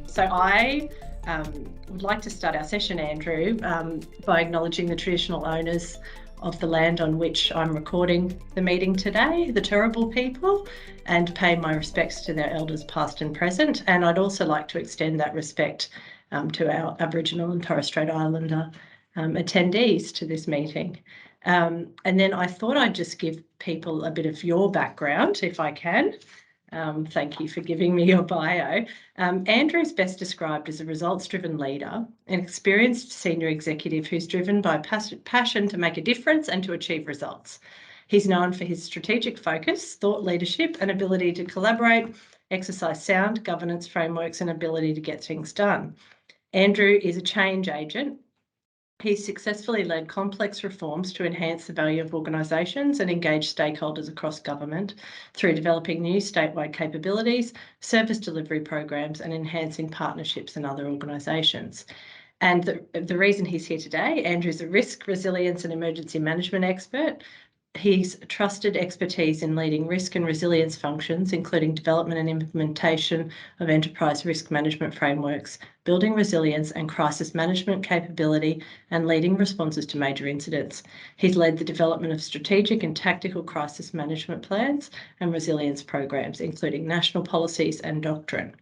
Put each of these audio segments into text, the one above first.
So I would like to start our session, Andrew, by acknowledging the traditional owners of the land on which I'm recording the meeting today, the Turrbal people, and pay my respects to their elders past and present. And I'd also like to extend that respect to our Aboriginal and Torres Strait Islander attendees to this meeting. And then I thought I'd just give people a bit of your background, if I can. Thank you for giving me your bio. Andrew is best described as a results-driven leader, an experienced senior executive who's driven by passion to make a difference and to achieve results. He's known for his strategic focus, thought leadership, and ability to collaborate, exercise sound governance frameworks, and ability to get things done. Andrew is a change agent. He's successfully led complex reforms to enhance the value of organisations and engage stakeholders across government through developing new statewide capabilities, service delivery programs, and enhancing partnerships in other organisations. And the reason he's here today, Andrew's a risk, resilience, and emergency management expert. He's trusted expertise in leading risk and resilience functions, including development and implementation of enterprise risk management frameworks, building resilience and crisis management capability, and leading responses to major incidents. He's led the development of strategic and tactical crisis management plans and resilience programs, including national policies and doctrine.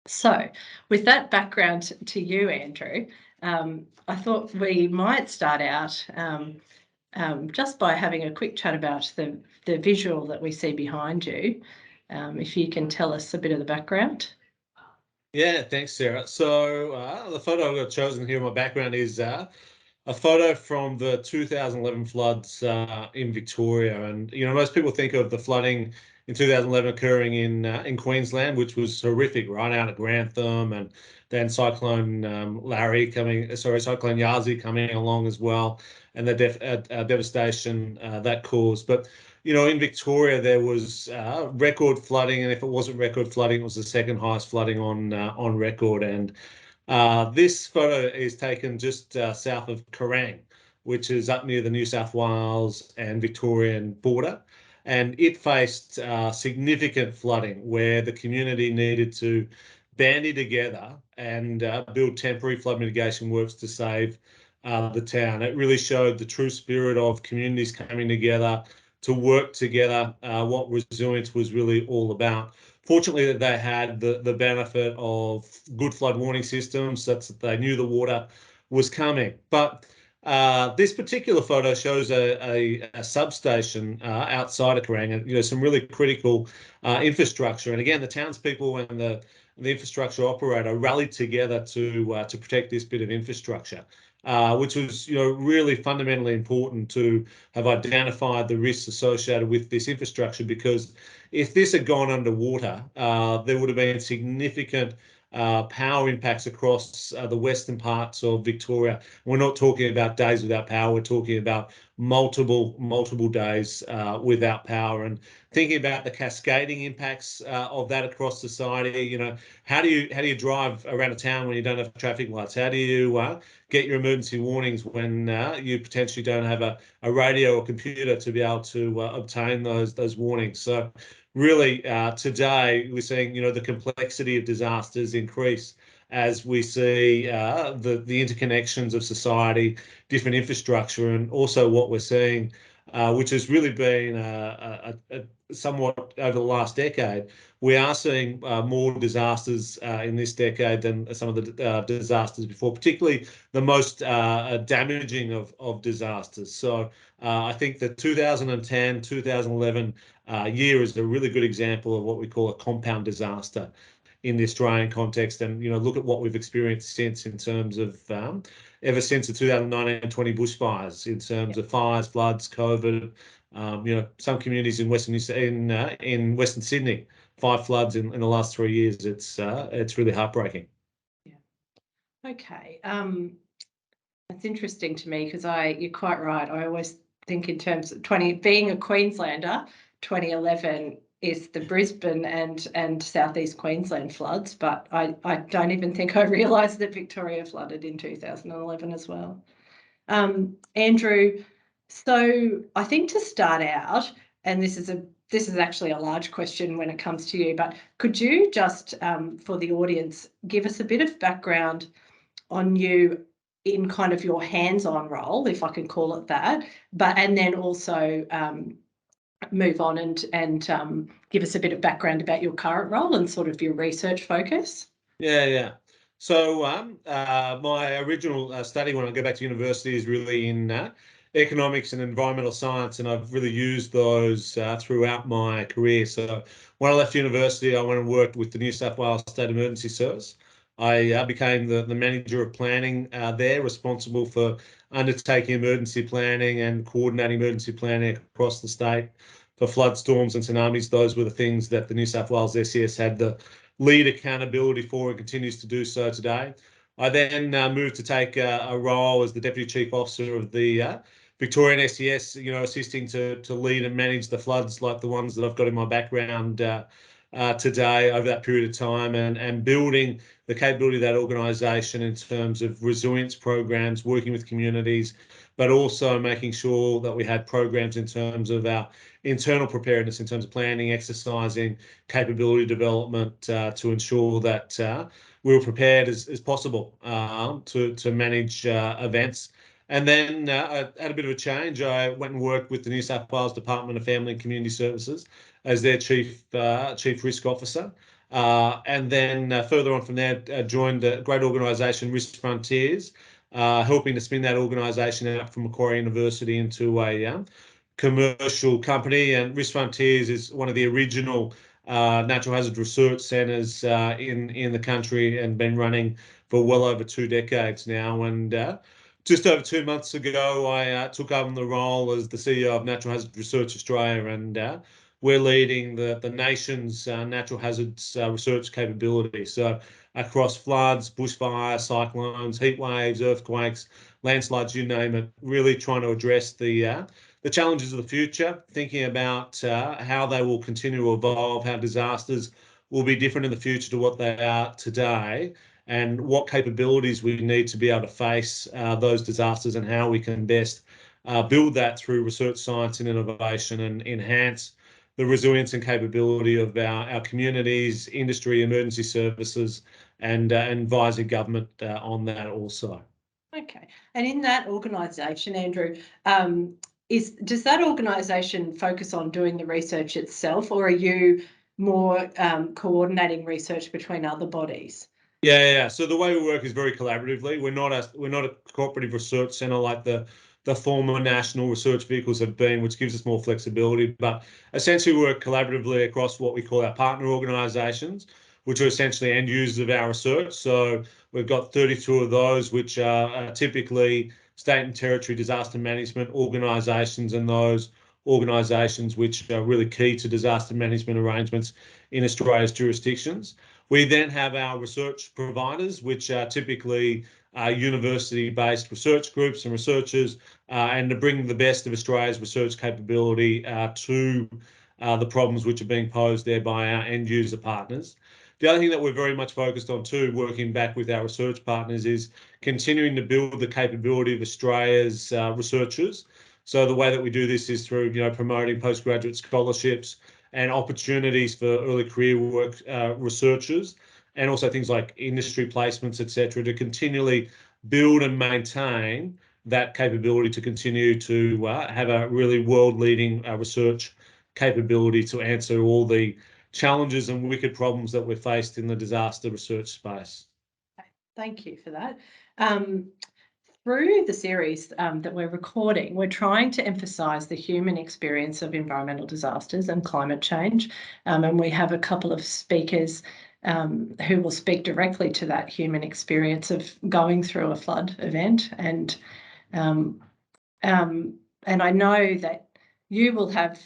So, with that background to you, Andrew, I thought we might start out just by having a quick chat about the visual that we see behind you. If you can tell us a bit of the background. Yeah, thanks, Sarah. So the photo I've got chosen here in my background is a photo from the 2011 floods in Victoria. And, you know, most people think of the flooding in 2011 occurring in Queensland, which was horrific, right out at Grantham, and then Cyclone Yasi coming along as well, and the devastation that caused. But, you know, in Victoria, there was record flooding, and if it wasn't record flooding, it was the second highest flooding on record. And this photo is taken just south of Kerrang, which is up near the New South Wales and Victorian border. And it faced significant flooding where the community needed to bandy together and build temporary flood mitigation works to save the town. It really showed the true spirit of communities coming together to work together, what resilience was really all about. Fortunately, they had the benefit of good flood warning systems, such that they knew the water was coming. But this particular photo shows a substation outside of Kerrang, and, you know, some really critical infrastructure. And again, the townspeople and the infrastructure operator rallied together to protect this bit of infrastructure, which was, you know, really fundamentally important to have identified the risks associated with this infrastructure. Because if this had gone underwater, there would have been significant power impacts across the western parts of Victoria. We're not talking about days without power. We're talking about multiple days without power. And thinking about the cascading impacts of that across society, you know, how do you drive around a town when you don't have traffic lights? How do you get your emergency warnings when you potentially don't have a radio or computer to be able to obtain those warnings? So really, today we're seeing, you know, the complexity of disasters increase as we see the interconnections of society, different infrastructure, and also what we're seeing, which has really been somewhat over the last decade. We are seeing more disasters in this decade than some of the disasters before, particularly the most damaging of disasters. So I think the 2010, 2011 year is a really good example of what we call a compound disaster in the Australian context. And, you know, look at what we've experienced since, in terms of ever since the 2019-20 bushfires, in terms of fires, floods, COVID. You know, some communities in Western Sydney, 5 floods in the last 3 years. It's really heartbreaking. Yeah. Okay. That's interesting to me, because you're quite right. I always think in terms of being a Queenslander, 2011 is the Brisbane and southeast Queensland floods, but I don't even think I realised that Victoria flooded in 2011 as well. Andrew, so I think to start out, and this is actually a large question when it comes to you, but could you just, for the audience, give us a bit of background on you in kind of your hands-on role, if I can call it that, and then also move on and give us a bit of background about your current role and sort of your research focus? Yeah. So my original study when I go back to university is really in economics and environmental science, and I've really used those throughout my career. So when I left university, I went and worked with the New South Wales State Emergency Service. I became the manager of planning there, responsible for undertaking emergency planning and coordinating emergency planning across the state for flood, storms and tsunamis. Those were the things that the New South Wales SES had the lead accountability for and continues to do so today. I then moved to take a role as the Deputy Chief Officer of the Victorian SES, assisting to lead and manage the floods like the ones that I've got in my background today over that period of time, and building the capability of that organisation in terms of resilience programs, working with communities, but also making sure that we had programs in terms of our internal preparedness, in terms of planning, exercising, capability development to ensure that we were prepared as possible to manage events. And then I had a bit of a change. I went and worked with the New South Wales Department of Family and Community Services as their Chief Risk Officer. And then further on from there, joined a great organisation, Risk Frontiers, helping to spin that organisation out from Macquarie University into a commercial company. And Risk Frontiers is one of the original natural hazard research centres in the country, and been running for well over 2 decades now. And just over 2 months ago, I took over the role as the CEO of Natural Hazard Research Australia, and we're leading the nation's natural hazards research capability. So across floods, bushfire, cyclones, heat waves, earthquakes, landslides, you name it, really trying to address the challenges of the future, thinking about how they will continue to evolve, how disasters will be different in the future to what they are today, and what capabilities we need to be able to face those disasters, and how we can best build that through research, science and innovation, and enhance the resilience and capability of our communities, industry, emergency services, and advising government on that also. Okay. And in that organisation, Andrew, does that organisation focus on doing the research itself, or are you more coordinating research between other bodies? Yeah. So the way we work is very collaboratively. We're not a cooperative research centre like the former national research vehicles have been, which gives us more flexibility. But essentially, we work collaboratively across what we call our partner organisations, which are essentially end users of our research. So we've got 32 of those, which are typically state and territory disaster management organisations, and those organisations which are really key to disaster management arrangements in Australia's jurisdictions. We then have our research providers, which are typically university-based research groups and researchers, and to bring the best of Australia's research capability to the problems which are being posed there by our end user partners. The other thing that we're very much focused on too, working back with our research partners, is continuing to build the capability of Australia's researchers. So the way that we do this is through, promoting postgraduate scholarships and opportunities for early career work researchers, and also things like industry placements, etc., to continually build and maintain that capability to continue to have a really world-leading research capability to answer all the challenges and wicked problems that we're faced in the disaster research space. Thank you for that. Through the series that we're recording, we're trying to emphasise the human experience of environmental disasters and climate change, and we have a couple of speakers who will speak directly to that human experience of going through a flood event, and I know that you will have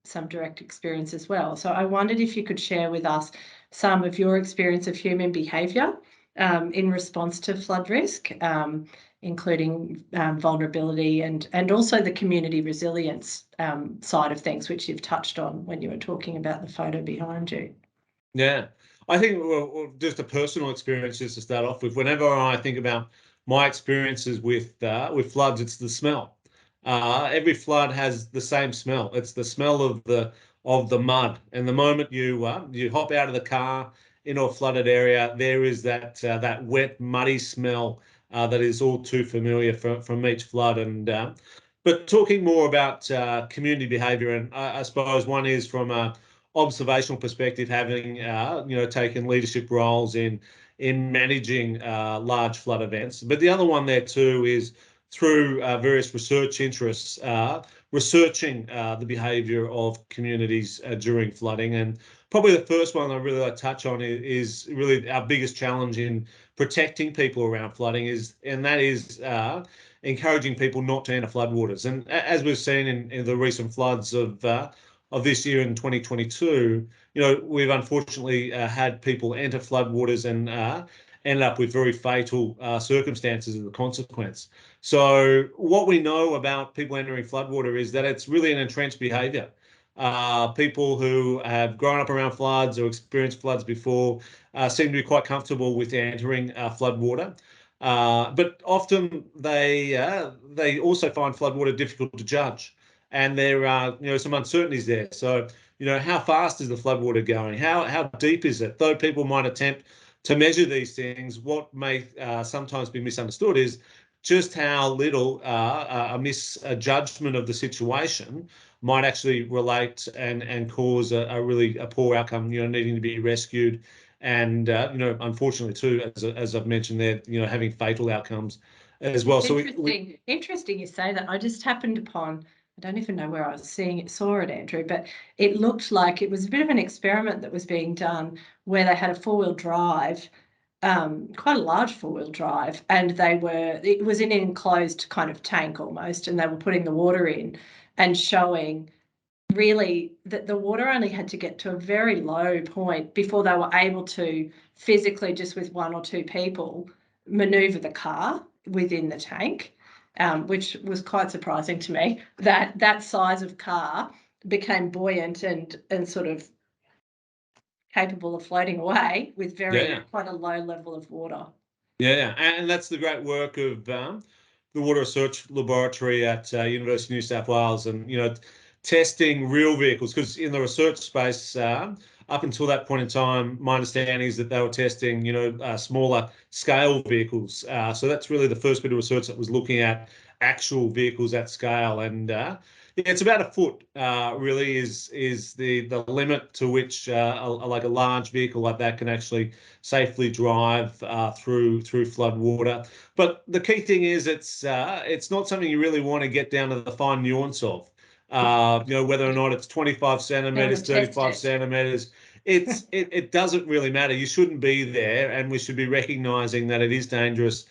some direct experience as well. So I wondered if you could share with us some of your experience of human behaviour in response to flood risk, including vulnerability and also the community resilience side of things, which you've touched on when you were talking about the photo behind you. Yeah, I think just a personal experience, just to start off with. Whenever I think about my experiences with floods, it's the smell. Every flood has the same smell. It's the smell of the mud. And the moment you hop out of the car into a flooded area, there is that wet, muddy smell that is all too familiar from each flood. And but talking more about community behaviour, and I suppose one is from a observational perspective, having taken leadership roles in managing large flood events. But the other one there too is through various research interests, researching the behaviour of communities during flooding. And probably the first one I really like to touch on is really our biggest challenge in protecting people around flooding and that is encouraging people not to enter floodwaters. And as we've seen in the recent floods of this year in 2022, we've unfortunately had people enter floodwaters and ended up with very fatal circumstances as a consequence. So what we know about people entering floodwater is that it's really an entrenched behaviour. People who have grown up around floods or experienced floods before seem to be quite comfortable with entering floodwater. But often they also find floodwater difficult to judge. And there are, some uncertainties there. So, how fast is the floodwater going? How deep is it? Though people might attempt to measure these things, what may sometimes be misunderstood is just how little a misjudgment of the situation might actually relate and cause a really poor outcome, needing to be rescued. And, unfortunately too, as I've mentioned there, having fatal outcomes as well. It's so interesting you say that. I just happened upon, I don't even know where I saw it, Andrew, but it looked like it was a bit of an experiment that was being done where they had a four-wheel drive, quite a large four-wheel drive, and it was in an enclosed kind of tank almost, and they were putting the water in and showing really that the water only had to get to a very low point before they were able to physically, just with one or two people, maneuver the car within the tank, which was quite surprising to me, that size of car became buoyant and sort of capable of floating away with quite a low level of water. Yeah, and that's the great work of the Water Research Laboratory at University of New South Wales, and testing real vehicles, because in the research space, up until that point in time, my understanding is that they were testing, smaller scale vehicles. So that's really the first bit of research that was looking at actual vehicles at scale. And it's about a foot, really, is the limit to which like a large vehicle like that can actually safely drive through flood water. But the key thing is it's not something you really want to get down to the fine nuance of. Whether or not it's 25 centimetres, 35 centimetres, it doesn't really matter. You shouldn't be there, and we should be recognising that it is dangerous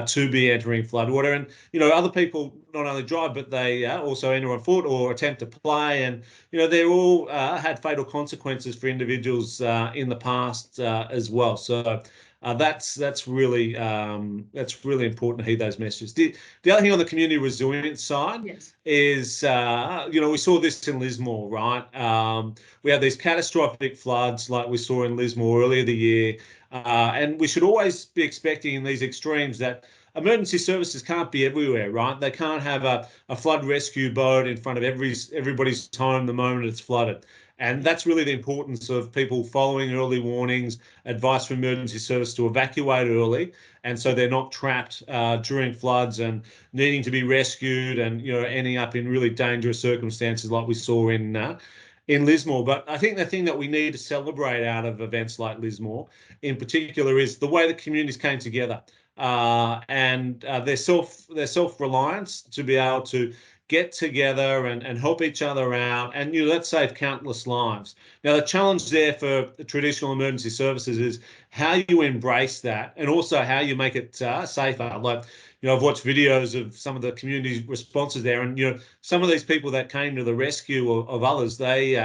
to be entering floodwater. And, other people not only drive, but they also enter on foot or attempt to play. And, they're all had fatal consequences for individuals in the past as well. So that's really important to heed those messages. The other thing on the community resilience side is, we saw this in Lismore, right? We had these catastrophic floods like we saw in Lismore earlier the year. And we should always be expecting in these extremes that emergency services can't be everywhere, right? They can't have a flood rescue boat in front of everybody's home the moment it's flooded. And that's really the importance of people following early warnings, advice from emergency service to evacuate early, and so they're not trapped during floods and needing to be rescued and ending up in really dangerous circumstances like we saw in Lismore. But I think the thing that we need to celebrate out of events like Lismore in particular is the way the communities came together and their self-reliance to be able to get together and help each other out, and let's save countless lives. Now, the challenge there for the traditional emergency services is how you embrace that, and also how you make it safer. Like, I've watched videos of some of the community responses there, and some of these people that came to the rescue of others, they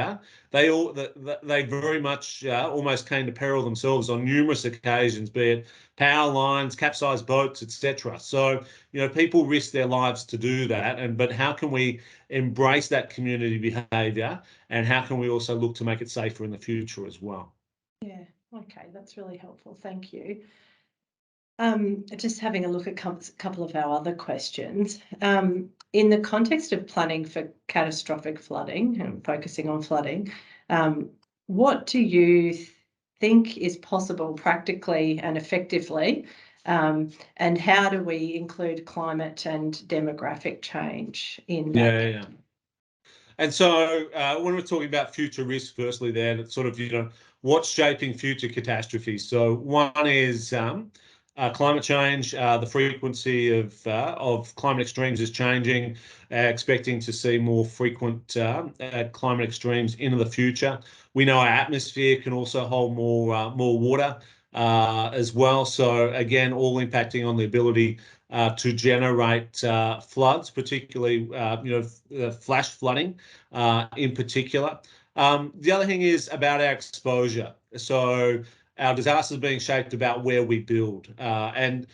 very much almost came to peril themselves on numerous occasions, be it power lines, capsized boats, etc. So people risk their lives to do that, but how can we embrace that community behaviour, and how can we also look to make it safer in the future as well? Yeah, okay, that's really helpful. Thank you. Just having a look at a couple of our other questions. In the context of planning for catastrophic flooding and focusing on flooding, what do you think is possible practically and effectively, and how do we include climate and demographic change in that? Yeah. And so when we're talking about future risk, firstly, then it's sort of, what's shaping future catastrophes. So one is climate change. The frequency of climate extremes is changing, expecting to see more frequent climate extremes into the future. We know our atmosphere can also hold more water as well. So again, all impacting on the ability to generate floods, particularly flash flooding in particular. The other thing is about our exposure. So our disasters being shaped about where we build, and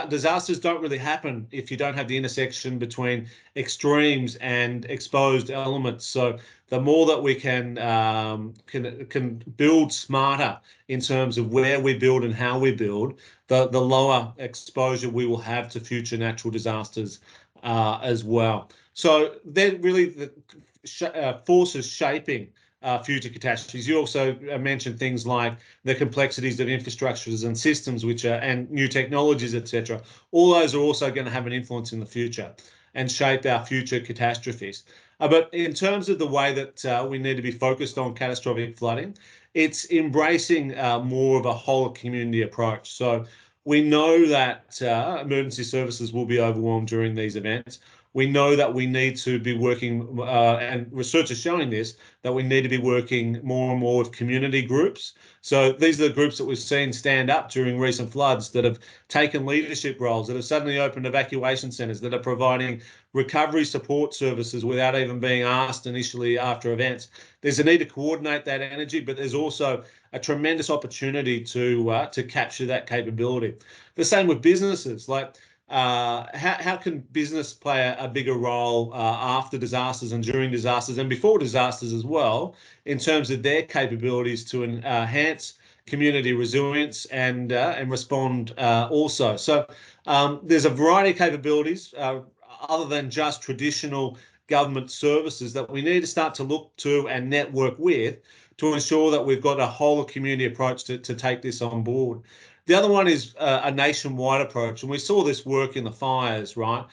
disasters don't really happen if you don't have the intersection between extremes and exposed elements. So the more that we can build smarter in terms of where we build and how we build, the lower exposure we will have to future natural disasters as well. So they're really the forces shaping future catastrophes. You also mentioned things like the complexities of infrastructures and systems, and new technologies, etc. All those are also going to have an influence in the future and shape our future catastrophes. But in terms of the way that we need to be focused on catastrophic flooding, it's embracing more of a whole community approach. So we know that emergency services will be overwhelmed during these events. We know that we need to be working, and research is showing this, that we need to be working more and more with community groups. So these are the groups that we've seen stand up during recent floods, that have taken leadership roles, that have suddenly opened evacuation centres, that are providing recovery support services without even being asked initially after events. There's a need to coordinate that energy, but there's also a tremendous opportunity to capture that capability. The same with businesses. Like, how can business play a bigger role after disasters and during disasters and before disasters as well, in terms of their capabilities to enhance community resilience and respond also. So there's a variety of capabilities other than just traditional government services that we need to start to look to and network with to ensure that we've got a whole community approach to take this on board. The other one is a nationwide approach, and we saw this work in the fires, right,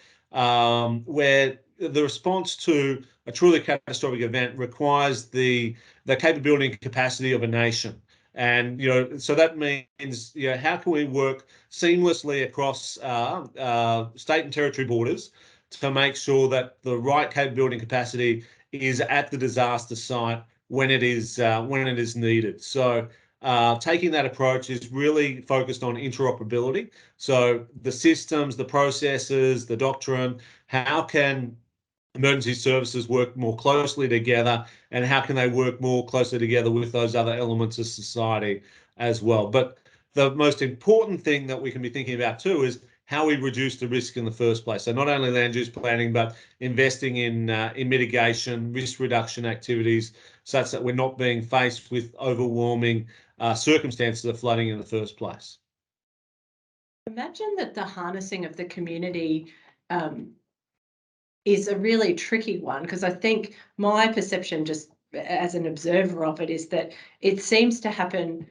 where the response to a truly catastrophic event requires the capability and capacity of a nation. And, so that means, how can we work seamlessly across state and territory borders to make sure that the right capability and capacity is at the disaster site when it is needed. So taking that approach is really focused on interoperability. So the systems, the processes, the doctrine, how can emergency services work more closely together, and how can they work more closely together with those other elements of society as well. But the most important thing that we can be thinking about too is how we reduce the risk in the first place. So not only land use planning, but investing in mitigation, risk reduction activities, such that we're not being faced with overwhelming circumstances of flooding in the first place. Imagine that the harnessing of the community is a really tricky one, because I think my perception, just as an observer of it, is that it seems to happen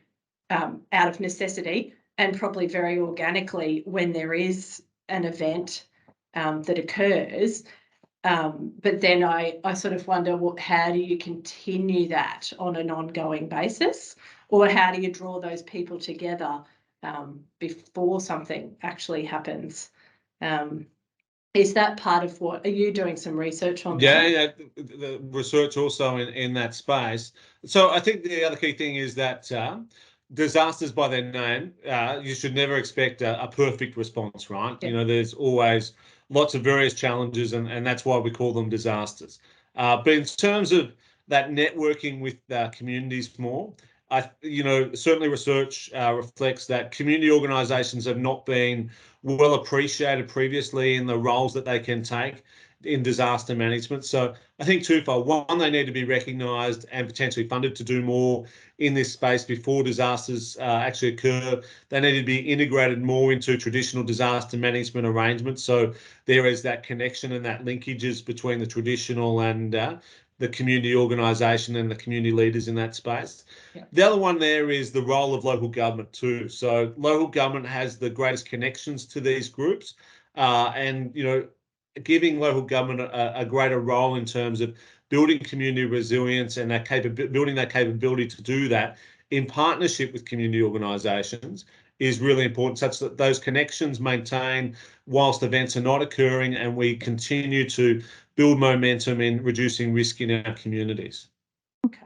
out of necessity and probably very organically when there is an event that occurs. But then I sort of wonder, how do you continue that on an ongoing basis, or how do you draw those people together before something actually happens? Is that part of what, are you doing some research on that? Yeah, the research also in that space. So I think the other key thing is that disasters by their name, you should never expect a perfect response, right? Yeah. You know, there's always lots of various challenges, and that's why we call them disasters. But in terms of that networking with communities more, certainly research reflects that community organisations have not been well appreciated previously in the roles that they can take in disaster management. So I think twofold. One, they need to be recognised and potentially funded to do more in this space before disasters actually occur. They need to be integrated more into traditional disaster management arrangements. So there is that connection and that linkages between the traditional and the community organisation and the community leaders in that space. Yeah. The other one there is the role of local government too. So local government has the greatest connections to these groups, and giving local government a greater role in terms of building community resilience and building that capability to do that in partnership with community organisations is really important, such that those connections maintain whilst events are not occurring, and we continue to build momentum in reducing risk in our communities. Okay.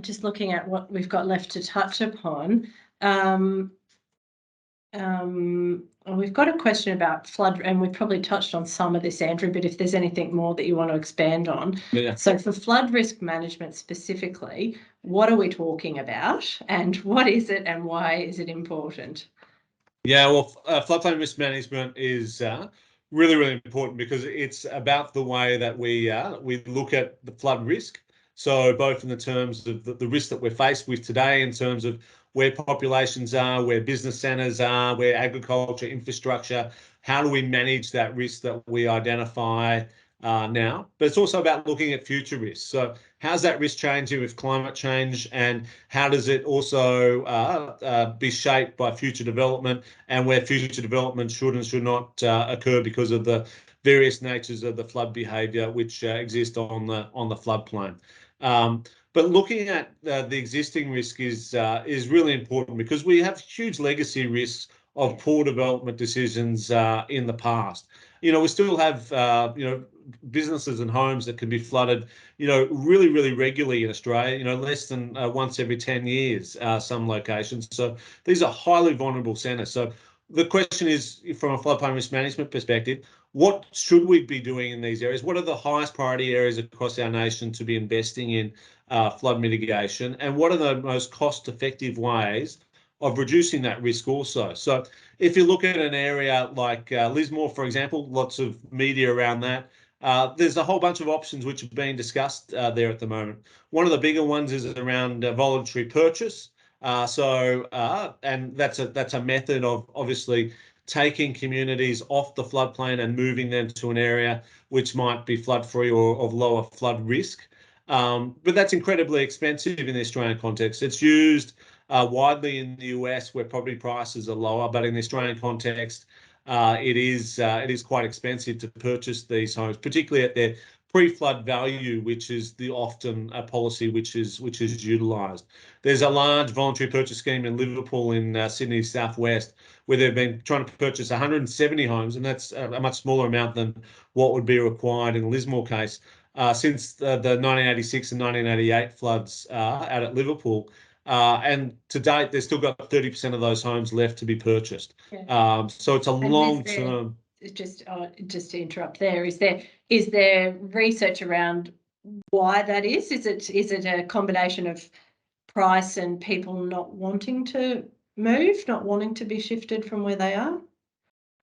Just looking at what we've got left to touch upon. We've got a question about flood, and we've probably touched on some of this, Andrew, but if there's anything more that you want to expand on. Yeah. So for flood risk management specifically, what are we talking about, and what is it, and why is it important? Yeah, well, floodplain risk management is really, really important because it's about the way that we look at the flood risk. So both in the terms of the risk that we're faced with today, in terms of where populations are, where business centres are, where agriculture, infrastructure, how do we manage that risk that we identify now? But it's also about looking at future risks. So how's that risk changing with climate change, and how does it also be shaped by future development, and where future development should and should not occur because of the various natures of the flood behaviour which exist on the floodplain. But looking at the existing risk is really important because we have huge legacy risks of poor development decisions in the past. We still have businesses and homes that can be flooded really, really regularly in Australia, less than once every 10 years, some locations. So these are highly vulnerable centres. So the question is, from a floodplain risk management perspective, what should we be doing in these areas? What are the highest priority areas across our nation to be investing in flood mitigation? And what are the most cost-effective ways of reducing that risk also? So if you look at an area like Lismore, for example, lots of media around that, there's a whole bunch of options which are being discussed there at the moment. One of the bigger ones is around voluntary purchase. And that's a method of obviously taking communities off the floodplain and moving them to an area which might be flood-free or of lower flood risk. But that's incredibly expensive in the Australian context. It's used widely in the US where property prices are lower, but in the Australian context, it is quite expensive to purchase these homes, particularly at their pre-flood value, which is often a policy which is utilised. There's a large voluntary purchase scheme in Liverpool in Sydney's southwest where they've been trying to purchase 170 homes, and that's a much smaller amount than what would be required in the Lismore case. Since the 1986 and 1988 floods out at Liverpool. And to date, they've still got 30% of those homes left to be purchased. Yeah. So it's a long term. Just to interrupt there, is there research around why that is? Is it a combination of price and people not wanting to move, not wanting to be shifted from where they are?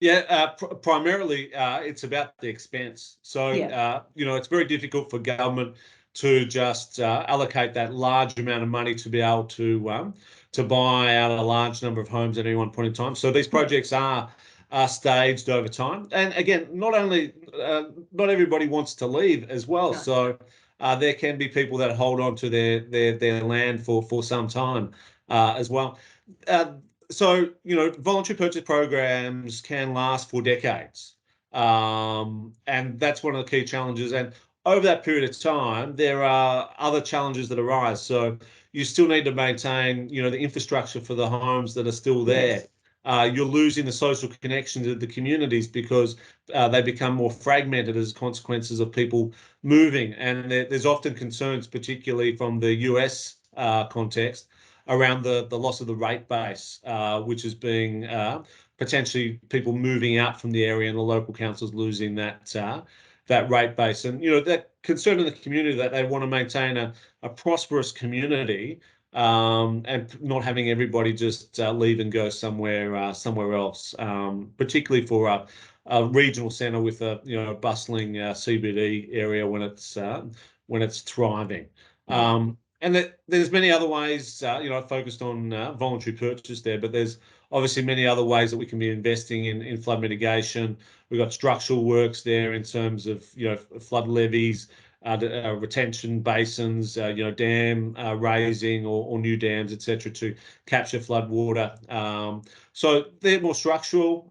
Yeah, primarily it's about the expense. So, yeah. It's very difficult for government to just allocate that large amount of money to be able to buy out a large number of homes at any one point in time. So these projects are staged over time. And again, not everybody wants to leave as well. No. So there can be people that hold on to their land for some time as well. So, voluntary purchase programs can last for decades. And that's one of the key challenges. And over that period of time, there are other challenges that arise. So you still need to maintain, the infrastructure for the homes that are still there. Yes. You're losing the social connections of the communities because they become more fragmented as consequences of people moving. And there's often concerns, particularly from the US context, around the loss of the rate base, which is being potentially people moving out from the area and the local councils losing that rate base. And, that concern in the community that they want to maintain a prosperous community, and not having everybody just leave and go somewhere else, particularly for a regional centre with a bustling CBD area when it's thriving. And there's many other ways. I focused on voluntary purchase there, but there's obviously many other ways that we can be investing in flood mitigation. We've got structural works there in terms of flood levees, retention basins, dam raising or new dams, etc., to capture flood water. So they're more structural.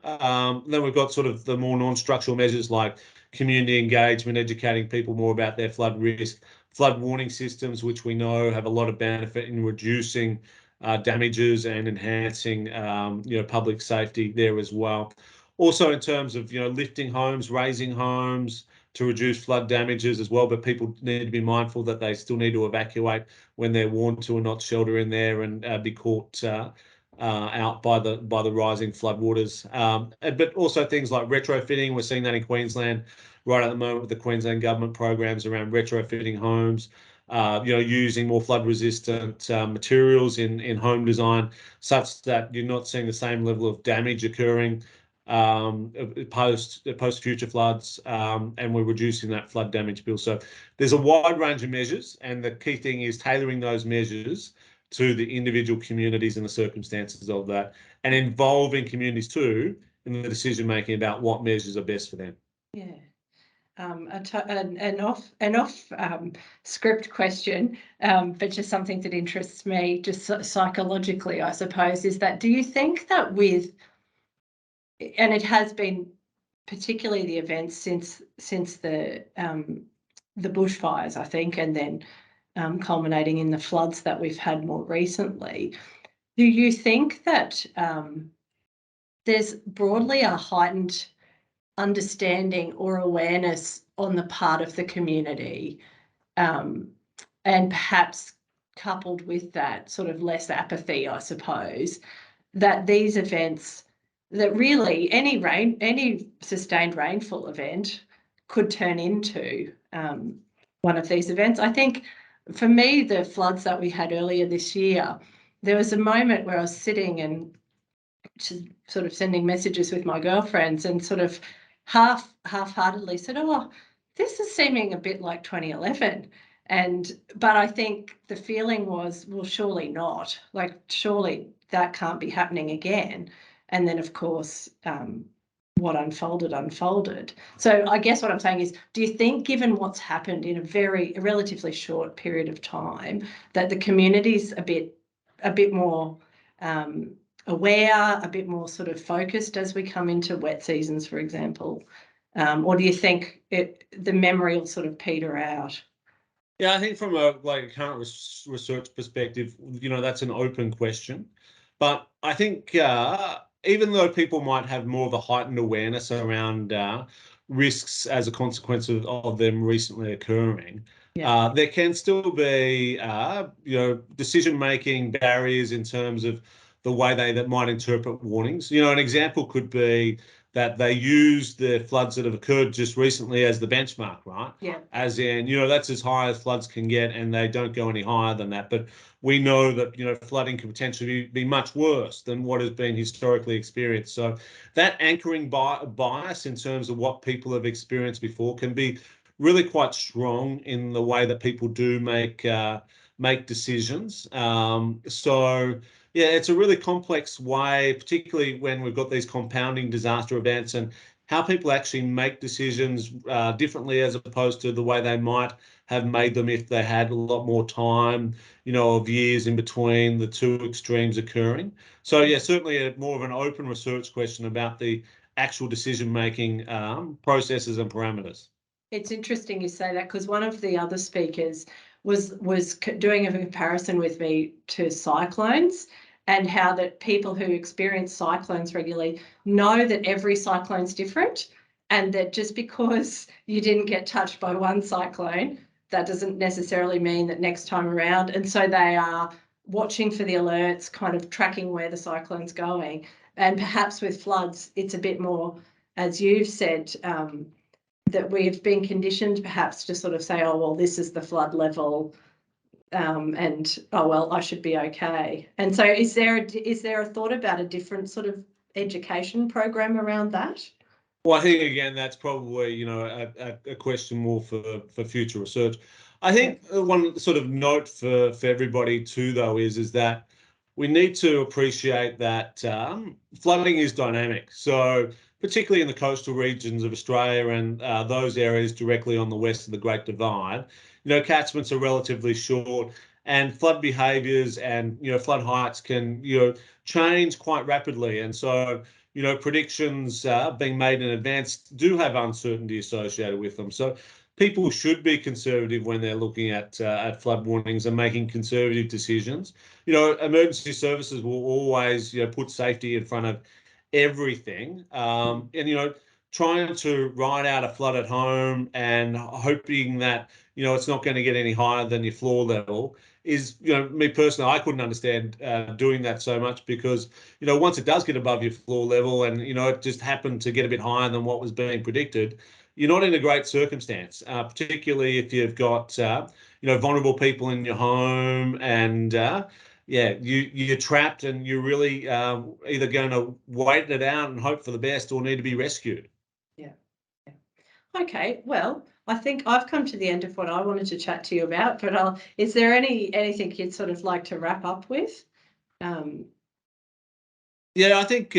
Then we've got sort of the more non-structural measures like community engagement, educating people more about their flood risk, flood warning systems, which we know have a lot of benefit in reducing damages and enhancing public safety there as well. Also in terms of lifting homes, raising homes to reduce flood damages as well, but people need to be mindful that they still need to evacuate when they're warned to and not shelter in there and be caught out by the rising floodwaters. But also things like retrofitting. We're seeing that in Queensland right at the moment with the Queensland government programs around retrofitting homes, using more flood-resistant materials in home design, such that you're not seeing the same level of damage occurring post future floods, and we're reducing that flood damage bill. So there's a wide range of measures, and the key thing is tailoring those measures to the individual communities and the circumstances of that, and involving communities too in the decision making about what measures are best for them. Yeah. An off script question, but just something that interests me just psychologically, I suppose, is that do you think that and it has been particularly the events since the bushfires, I think, and then culminating in the floods that we've had more recently, do you think that there's broadly a heightened understanding or awareness on the part of the community, and perhaps coupled with that sort of less apathy, I suppose, that these events, that really any sustained rainfall event could turn into one of these events? I think for me, the floods that we had earlier this year, there was a moment where I was sitting and sort of sending messages with my girlfriends and sort of half-heartedly said, oh, this is seeming a bit like 2011. But I think the feeling was, well, surely not. Like, surely that can't be happening again. And then, of course, what unfolded. So I guess what I'm saying is, do you think, given what's happened in a relatively short period of time, that the community's a bit more aware, a bit more sort of focused as we come into wet seasons, for example? Or do you think the memory will sort of peter out? Yeah, I think from a current research perspective, that's an open question. But I think even though people might have more of a heightened awareness around risks as a consequence of them recently occurring, there can still be decision-making barriers in terms of the way that might interpret warnings. An example could be that they use the floods that have occurred just recently as the benchmark, right? Yeah. As in, that's as high as floods can get, and they don't go any higher than that. But we know that, flooding can potentially be much worse than what has been historically experienced. So that anchoring bias in terms of what people have experienced before can be really quite strong in the way that people do make decisions. So yeah, it's a really complex way, particularly when we've got these compounding disaster events, and how people actually make decisions differently as opposed to the way they might have made them if they had a lot more time, of years in between the two extremes occurring. So yeah, certainly more of an open research question about the actual decision-making processes and parameters. It's interesting you say that, because one of the other speakers was doing a comparison with me to cyclones, and how that people who experience cyclones regularly know that every cyclone's different, and that just because you didn't get touched by one cyclone, that doesn't necessarily mean that next time around. And so they are watching for the alerts, kind of tracking where the cyclone's going. And perhaps with floods, it's a bit more, as you've said, that we've been conditioned perhaps to sort of say, oh, well, this is the flood level, and oh, well, I should be okay. And so is there a thought about a different sort of education program around that? Well, I think, again, that's probably, a question more for future research. I think one sort of note for everybody too, though, is that we need to appreciate that flooding is dynamic. So particularly in the coastal regions of Australia and those areas directly on the west of the Great Divide, catchments are relatively short, and flood behaviours and flood heights can change quite rapidly. And so predictions being made in advance do have uncertainty associated with them. So people should be conservative when they're looking at flood warnings and making conservative decisions. Emergency services will always put safety in front of everything, and trying to ride out a flood at home and hoping that it's not going to get any higher than your floor level is, me personally, I couldn't understand doing that so much, because once it does get above your floor level and it just happened to get a bit higher than what was being predicted, you're not in a great circumstance, particularly if you've got vulnerable people in your home, and you're trapped, and you're really either going to wait it out and hope for the best, or need to be rescued. Yeah. Okay, well, I think I've come to the end of what I wanted to chat to you about, but is there anything you'd sort of like to wrap up with? Yeah, I think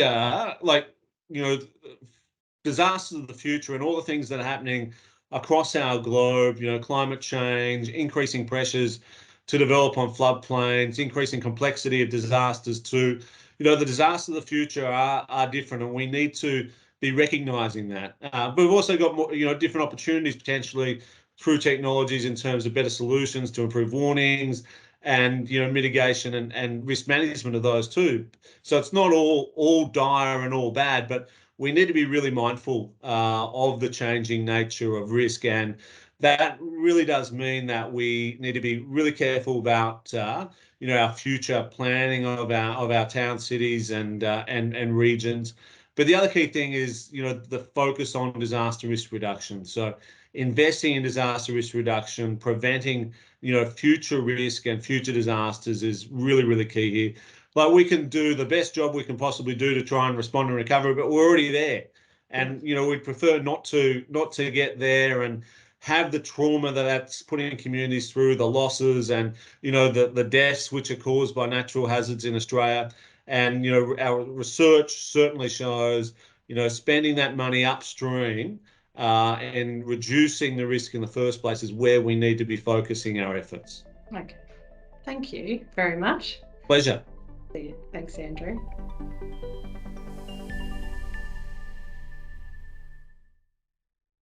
disasters of the future and all the things that are happening across our globe, climate change, increasing pressures to develop on floodplains, increasing complexity of disasters too. The disasters of the future are different, and we need to be recognising that. But we've also got more, different opportunities potentially through technologies in terms of better solutions to improve warnings and mitigation and risk management of those too. So it's not all dire and all bad, but we need to be really mindful of the changing nature of risk, and that really does mean that we need to be really careful about our future planning of our town, cities, and regions. But the other key thing is the focus on disaster risk reduction. So investing in disaster risk reduction, preventing future risk and future disasters is really, really key here. Like, we can do the best job we can possibly do to try and respond and recover, but we're already there. And we'd prefer not to get there and have the trauma that's putting communities through, the losses and the deaths which are caused by natural hazards in Australia. And our research certainly shows spending that money upstream and reducing the risk in the first place is where we need to be focusing our efforts. Okay, thank you very much. Pleasure. Thanks, Andrew.